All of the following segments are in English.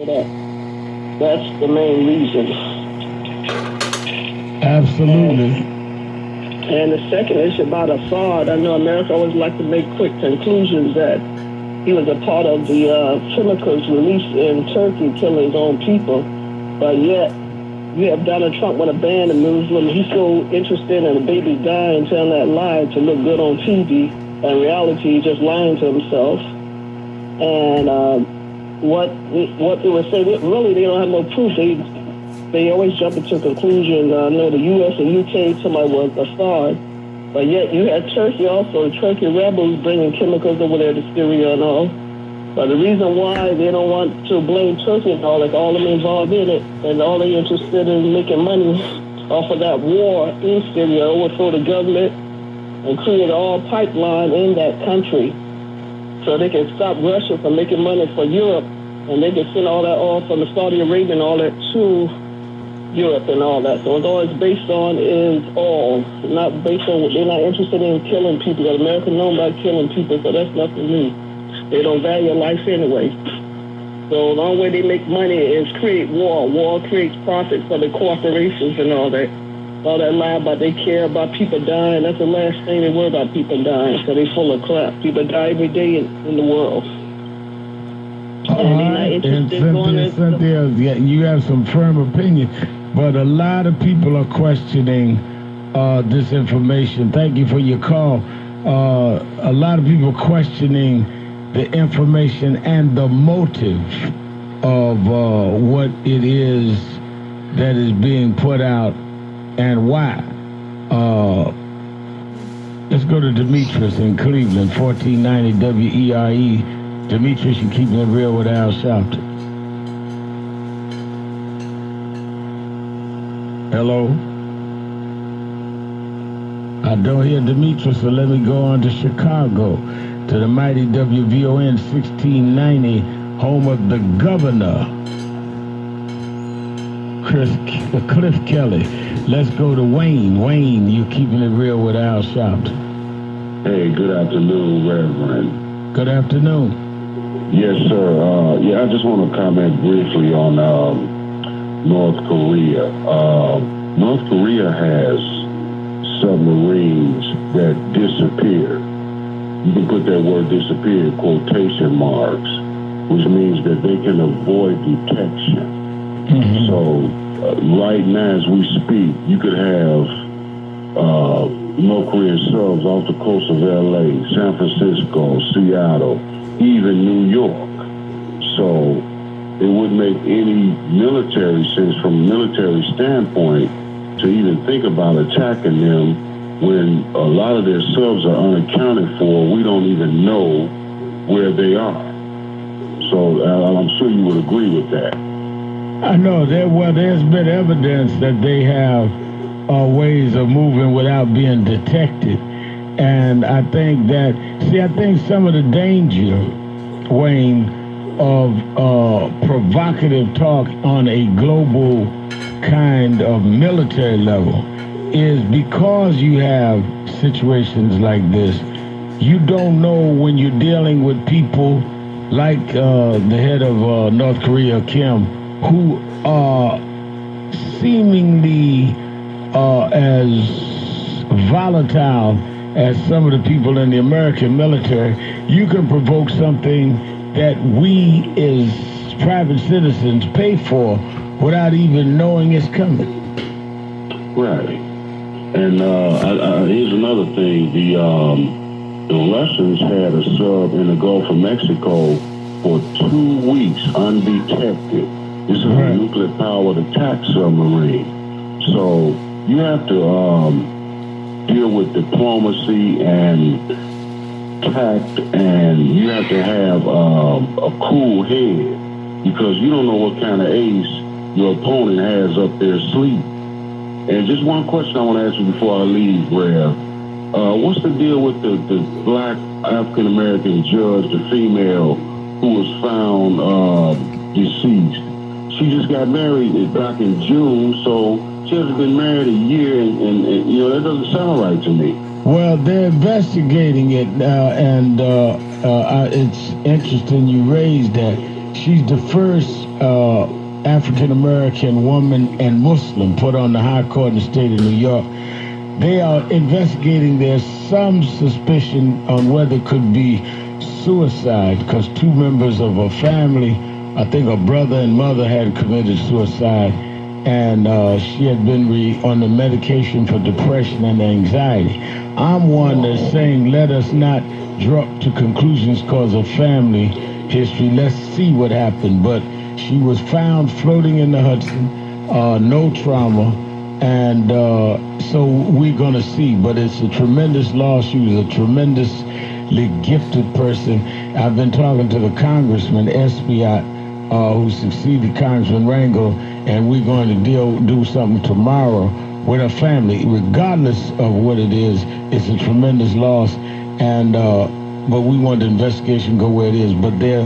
That's the main reason. Absolutely. And the second issue about Assad, I know America always like to make quick conclusions that he was a part of the chemicals released in Turkey killing his own people. But yet, you have Donald Trump want to ban the Muslim. He's so interested in a baby dying, telling that lie to look good on TV. In reality, he's just lying to himself. And what they would say, really, they don't have no proof. They always jump into conclusions. I know the U.S. and UK, somebody was Assad. But yet you had Turkey also, the Turkey rebels bringing chemicals over there to Syria and all. But the reason why they don't want to blame Turkey and all, like all of them involved in it, and all they interested in making money off of that war in Syria, overthrow the government and create all pipeline in that country so they can stop Russia from making money for Europe, and they can send all that oil from the Saudi Arabia and all that to Europe and all that. So it's always based on is oil, not based on, they're not interested in killing people. The Americans know about killing people, so that's nothing new. They don't value life anyway. So the only way they make money is create war. War creates profit for the corporations and all that. All that lie about they care about people dying, that's the last thing they worry about, people dying. So they full of crap. People die every day in the world. All right, and Cynthia, you have some firm opinion, but a lot of people are questioning this information. Thank you for your call. A lot of people questioning the information and the motive of what it is that is being put out and why. Let's go to Demetrius in Cleveland, 1490 WERE. Demetrius, you keeping it real with Al Sharpton. Hello? I don't hear Demetrius, so let me go on to Chicago, to the mighty WVON 1690, home of the governor, Cliff Kelly. Let's go to Wayne. Wayne, you keeping it real with Al Sharpton. Hey, good afternoon, Reverend. Good afternoon. Yes, sir. I just want to comment briefly on North Korea. North Korea has submarines that disappear. You can put that word disappear in quotation marks, which means that they can avoid detection. Mm-hmm. So right now as we speak, you could have North Korean subs off the coast of LA, San Francisco, Seattle, even New York. So it wouldn't make any military sense from a military standpoint to even think about attacking them when a lot of their subs are unaccounted for. We don't even know where they are. So I'm sure you would agree with that. I know. There's been evidence that they have ways of moving without being detected. And I think some of the danger, Wayne, of provocative talk on a global kind of military level is because you have situations like this. You don't know when you're dealing with people like the head of North Korea, Kim, who are seemingly as volatile as some of the people in the American military. You can provoke something that we as private citizens pay for without even knowing it's coming. Right. And here's another thing. The Russians had a sub in the Gulf of Mexico for 2 weeks undetected. This is a nuclear-powered attack submarine. So you have to deal with diplomacy and tact, and you have to have a cool head because you don't know what kind of ace your opponent has up their sleeve. And just one question I want to ask you before I leave, Rev. What's the deal with the black African-American judge, the female, who was found deceased? She just got married back in June, so she hasn't been married a year, and that doesn't sound right to me. Well, they're investigating it, and it's interesting you raised that. she's the first African American woman and Muslim put on the High Court in the state of New York. They are investigating. There's some suspicion on whether it could be suicide because two members of her family, I think her brother and mother, had committed suicide, and she had been on the medication for depression and anxiety. I'm one that's saying let us not drop to conclusions because of family history. Let's see what happened. But she was found floating in the Hudson, no trauma, and so we're going to see. But it's a tremendous loss. She was a tremendously gifted person. I've been talking to the Congressman Esbiat, who succeeded Congressman Rangel, and we're going to do something tomorrow with her family. Regardless of what it is, it's a tremendous loss, and but we want the investigation to go where it is. But the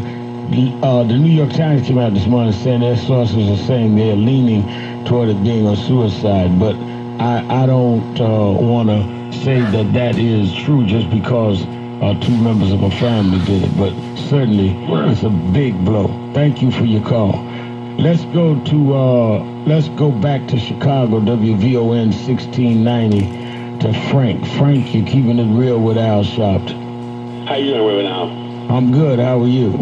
New York Times came out this morning saying their sources are saying they're leaning toward it being a suicide, but I don't want to say that is true just because two members of her family did it, but certainly it's a big blow. Thank you for your call. Let's go back to Chicago, WVON 1690, to Frank. Frank, you're keeping it real with Al Sharpton. How you doing right now? I'm good. How are you?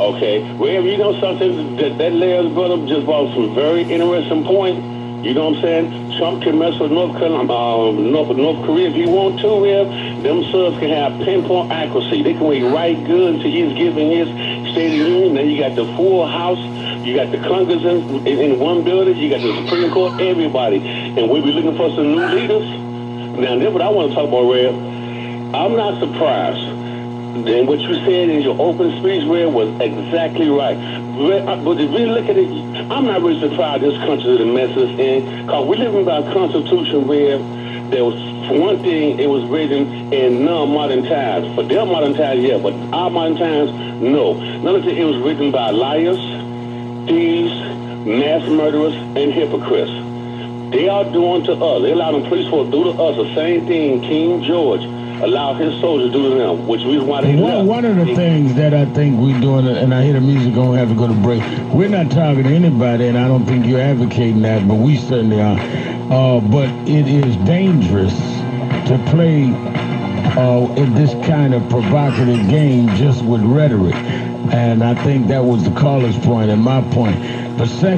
Okay. Well, you know something? That Larry's brother just brought some very interesting point. You know what I'm saying? Trump can mess with North Korea if he want to. Them subs can have pinpoint accuracy. They can wait right good until he's giving his State of the Union. Then you got the full House. You got the Congress in one building. You got the Supreme Court, everybody. And we be looking for some new leaders. Now, that's what I want to talk about, Red. I'm not surprised. Then what you said in your open speech, Red, was exactly right. But if we look at it, I'm not really surprised this country is the mess it's in. Because we're living by a constitution where there was, for one thing, it was written in non-modern times. For their modern times, yeah, but our modern times, no. None of it was written by liars, thieves, mass murderers, and hypocrites. They are doing to us. They allow the police force to do to us the same thing King George allowed his soldiers to do to them, which is why they left. One of the things that I think we're doing, and I hear the music going to have to go to break, we're not talking to anybody, and I don't think you're advocating that, but we certainly are. But it is dangerous to play in this kind of provocative game just with rhetoric. And I think that was the caller's point and my point. But second,